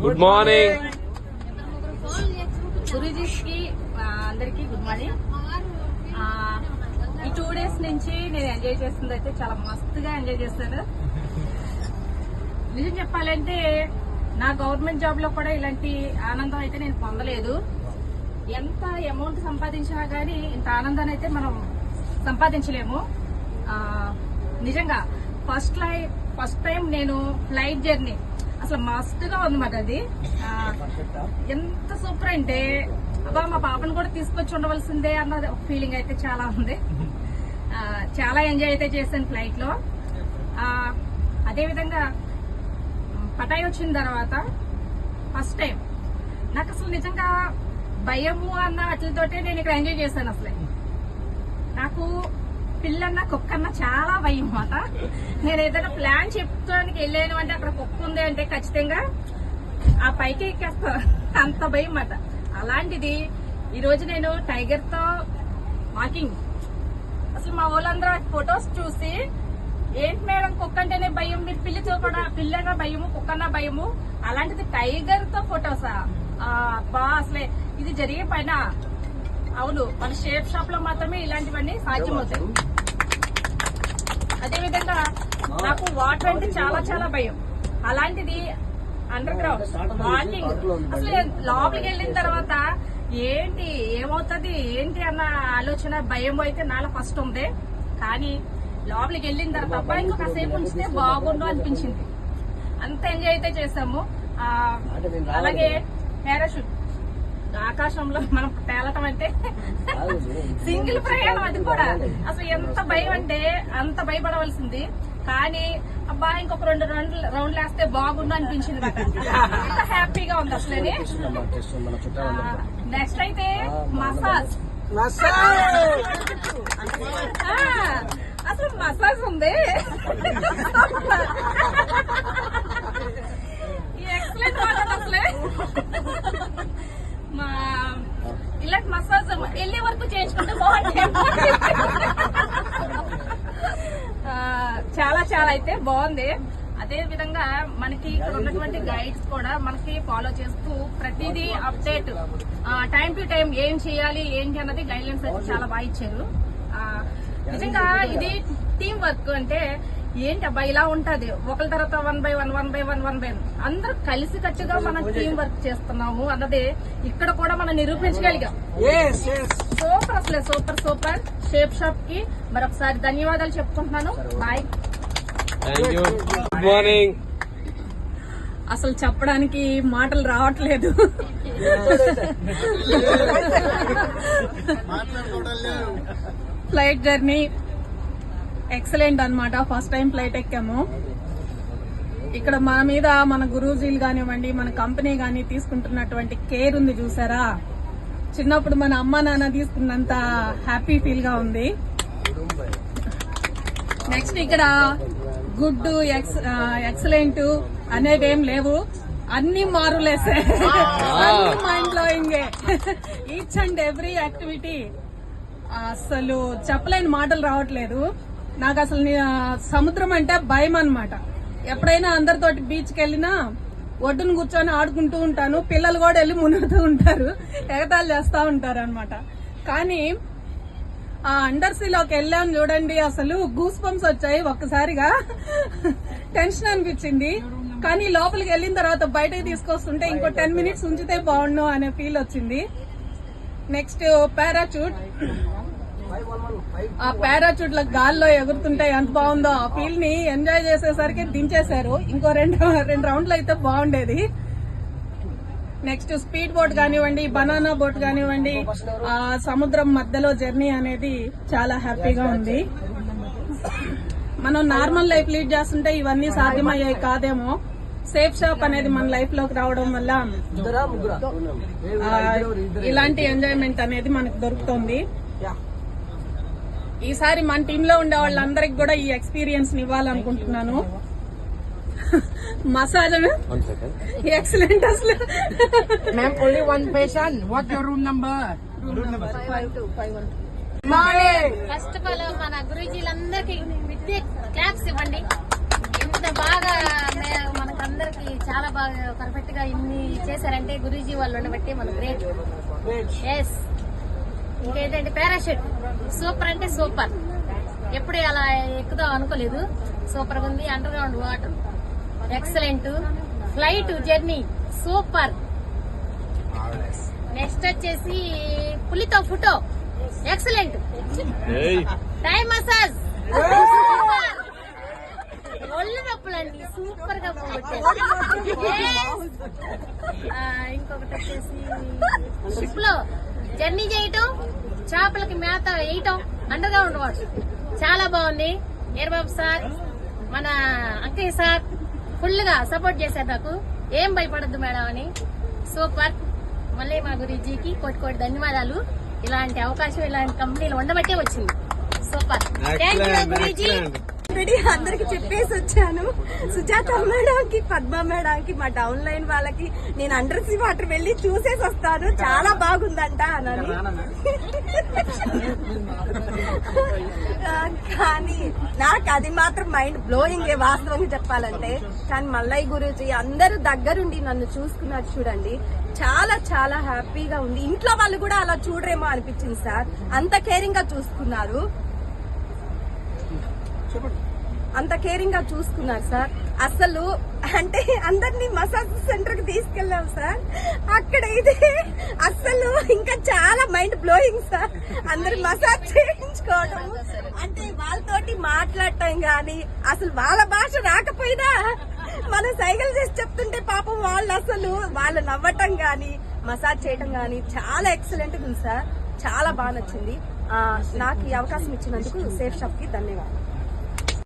Good morning. గురూజీకి అందరికి good morning. ఈ 2 days నుంచి నేను ఎంజాయ్ చేస్తుంది అయితే చాలా మస్తుగా ఎంజాయ్ చేస్తాను. నిజం చెప్పాలంటే నా గవర్నమెంట్ జాబ్ లో కూడా ఇలాంటి ఆనందం అయితే నేను పొందలేదు. ఎంత అమౌంట్ సంపాదించినా గానీ ఇంత ఆనందాన్ని అయితే మనం సంపాదించలేము. నిజంగా ఫస్ట్ టైం నేను ఫ్లైట్ జర్నీ అసలు మస్తుగా ఉందన్నమాట. అది ఎంత సూపర్ అంటే అబ్బా మా పాపను కూడా తీసుకొచ్చి ఉండవలసిందే అన్న ఒక ఫీలింగ్ అయితే చాలా ఉంది. చాలా ఎంజాయ్ అయితే చేశాను ఫ్లైట్ లో. అదేవిధంగా పటాయి వచ్చిన తర్వాత ఫస్ట్ టైం నాకు అసలు నిజంగా భయము అన్న వాటితోటే నేను ఇక్కడ ఎంజాయ్ చేశాను. అసలే నాకు పిల్లన్న కుక్కన్న చాలా భయం అన్నమాట. నేను ఏదైనా ప్లాన్ చెప్పుకోవడానికి వెళ్ళాను అంటే అక్కడ కుక్క ఉంది అంటే ఖచ్చితంగా ఆ పైకి ఎక్కేస్తా, అంత భయం అన్నమాట. అలాంటిది ఈ రోజు నేను టైగర్ తో వాకింగ్, అసలు మా వాళ్ళందరూ ఫొటోస్ చూసి ఏంటి మేడం కుక్క అంటేనే భయం, మీరు పిల్లితో కూడా పిల్లగా భయము కుక్కన్నా భయము, అలాంటిది టైగర్ తో ఫొటోసా? బా అసలే ఇది జరిగే పైన. అవును, మన షేప్ షాప్ లో మాత్రమే ఇలాంటివన్నీ సాధ్యమవుతాయి. అదేవిధంగా నాకు వాటర్ అంటే చాలా చాలా భయం. అలాంటిది అండర్ గ్రౌండ్ వాకింగ్, అసలు లోపలికి వెళ్ళిన తర్వాత ఏంటి ఏమవుతుంది ఏంటి అన్న ఆలోచన భయం అయితే నాలో ఫస్ట్ ఉంది. కానీ లోపలికి వెళ్ళిన తర్వాత అబ్బాయి ఇంకా కాసేపు ఉంచితే బాగుండు అనిపించింది. అంత ఎంజాయ్ అయితే చేసాము. అలాగే పారాషూట్ ఆకాశంలో మనం తేలటం అంటే సింగిల్ ప్రయాణం, అది కూడా అసలు ఎంత భయం అంటే అంత భయపడవలసింది. కానీ అబ్బా ఇంకొక 2 రౌండ్లు వేస్తే బాగుండు అనిపించింది. అంత హ్యాపీగా ఉంది అసలు. నెక్స్ట్ అయితే మసాజ్, అసలు మసాజ్ ఉంది. ఎక్సలెంట్ వాటర్ అసలే. ఇలాంటి మసాజ్ వెళ్ళే వరకు చేయించుకుంటే బాగుంటుంది. చాలా చాలా అయితే బాగుంది. అదే విధంగా మనకి ఇక్కడ ఉన్నటువంటి గైడ్స్ కూడా మనకి ఫాలో చేస్తూ ప్రతిదీ అప్డేట్ టైం టు టైం ఏం చేయాలి ఏంటి అన్నది గైడ్ లైన్స్ అయితే చాలా బాగా ఇచ్చారు. నిజంగా ఇది టీం వర్క్ అంటే ఏంటి అబ్బా ఇలా ఉంటది, ఒకరి తర్వాత 1 by 1 అందరూ కలిసి కట్టుగా మనం టీం వర్క్ చేస్తున్నాము అన్నది ఇక్కడ కూడా మనం నిరూపించగలిగాం. సూపర్ అసలే సూపర్. షేప్ షాప్ కి మరొకసారి ధన్యవాదాలు చెప్పుకుంటున్నాను. బాయ్. Good morning. అసలు చెప్పడానికి మాటలు రావట్లేదు. ఫ్లైట్ జర్నీ ఎక్సలెంట్ అన్నమాట. ఫస్ట్ టైం ఫ్లైట్ ఎక్కాము. ఇక్కడ మన మీద మన గురూజీలు కానివ్వండి, మన కంపెనీ గాని తీసుకుంటున్నటువంటి కేర్ ఉంది చూసారా. చిన్నప్పుడు మన అమ్మ నాన్న తీసుకున్నంత హ్యాపీ ఫీల్ గా ఉంది. నెక్స్ట్ ఇక్కడ గుడ్ ఎక్సలెంట్ అనేవేం లేవు, అన్ని మారులేసే, అన్ని mind blowing. Each and every activity అసలు చెప్పలేని మాటలు రావట్లేదు నాకు. అసలు సముద్రం అంటే భయం అన్నమాట. ఎప్పుడైనా అందరితోటి బీచ్కి వెళ్ళినా ఒడ్డును కూర్చొని ఆడుకుంటూ ఉంటాను. పిల్లలు కూడా వెళ్ళి మునుగుతూ ఉంటారు, ఎగతాళి చేస్తా ఉంటారు అనమాట. కానీ ఆ అండర్ సీలోకి వెళ్ళాను చూడండి, అసలు గూస్ బంప్స్ వచ్చాయి ఒక్కసారిగా. టెన్షన్ అనిపించింది. కానీ లోపలికి వెళ్ళిన తర్వాత బయటకు తీసుకొస్తుంటే ఇంకో 10 minutes ఉంచితే బాగుండు అనే ఫీల్ వచ్చింది. Next parachute. ఆ పారాచూట్ లో గాల్లో ఎగురుతుంటే ఎంత బాగుందో ఆ ఫీల్ ని ఎంజాయ్ చేసేసరికి దించేశారు. ఇంకో 2 రౌండ్లు అయితే బాగుండేది. నెక్స్ట్ స్పీడ్ బోట్ కానివ్వండి, బనానా బోట్ కానివ్వండి, ఆ సముద్రం మధ్యలో జర్నీ అనేది చాలా హ్యాపీగా ఉంది. మనం నార్మల్ లైఫ్ లీడ్ చేస్తుంటే ఇవన్నీ సాధ్యమయ్యాయి కాదేమో. సేఫ్ షాప్ అనేది మన లైఫ్ లోకి రావడం వల్ల ఇలాంటి ఎంజాయ్మెంట్ అనేది మనకు దొరుకుతుంది. ఈసారి మన టీంలో ఉండే వాళ్ళందరికి కూడా ఈ ఎక్స్పీరియన్స్ ఇవ్వాలనుకుంటున్నాను. మసాజ్ ఎక్సలెంట్ అసలు. Ma'am, only one patient. What's your room number? Room number 5251. First of all మన గురూజీలందరికీ విద్య క్లాప్స్ ఇవ్వండి. ఎంత బాగా మనకు మాకందరికి చాలా బాగా పర్ఫెక్ట్ గా ఇన్ని చేశారంటే గురూజీ వాళ్ళు ఉండబట్టి మన గ్రేట్. ఎస్. ఇంకేంటంటే పారాషూట్ సూపర్ అంటే సూపర్. ఎప్పుడు అలా ఎక్కుదాం అనుకోలేదు. సూపర్ గా ఉంది. Under ground water excellent. Flight journey super. Next వచ్చేసి పులితో ఫోటో ఎక్సలెంట్. టైం మసాజ్ ఒళ్ళు నొప్పులండి సూపర్ గా పోగొట్టారు. ఇంకొకటి వచ్చేసి షిప్ లో జర్నీ చేయటం, చేపలకి మేత వేయటం, అండర్ గ్రౌండ్ వాటర్ చాలా బాగుంది. ఏర్బాబు సార్, మన అంకయ్య సార్ ఫుల్ గా సపోర్ట్ చేశారు నాకు. ఏం భయపడద్దు మేడం అని. సూపర్. మళ్ళీ మా గురూజీకి కోటి కోటి ధన్యవాదాలు. ఇలాంటి అవకాశం ఇలాంటి కంపెనీలు ఉండబట్టే వచ్చింది. Super. Thank you Guruji. Already అందరికి చెప్పేసి వచ్చాను. సుజాత మేడంకి, పద్మ మేడంకి, మా డౌన్ లైన్ వాళ్ళకి నేను అండర్ సీ వాటర్ వెళ్ళి చూసేసి వస్తాను, చాలా బాగుందంట అని. కానీ నాకు అది మాత్రం మైండ్ బ్లోయింగ్ వాస్తవంగా చెప్పాలంటే. కానీ మల్లయ్య గురూజీ అందరూ దగ్గరుండి నన్ను చూసుకున్నారు చూడండి, చాలా చాలా హ్యాపీగా ఉంది. ఇంట్లో వాళ్ళు కూడా అలా చూడరేమో అనిపించింది సార్, అంత కేరింగ్ గా చూసుకున్నారు. అంత కేరింగ్ గా చూసుకున్నారు సార్. అసలు అంటే అందరినీ మసాజ్ సెంటర్ కి తీసుకెళ్ళాం సార్. అక్కడ ఇది అసలు ఇంకా చాలా మైండ్ బ్లోయింగ్ సార్. అందరు మసాజ్ చేయించుకోవడం అంటే వాళ్ళతోటి మాట్లాడటం గాని, అసలు వాళ్ళ భాష రాకపోయినా మనం సైకిల్ చేసి చెప్తుంటే పాపం వాళ్ళు నవ్వటం గాని, మసాజ్ చేయటం గాని చాలా ఎక్సలెంట్ గా ఉంది సార్. చాలా బాగా నచ్చింది. నాకు ఈ అవకాశం ఇచ్చినందుకు సేఫ్ షాప్ కి ధన్యవాదాలు.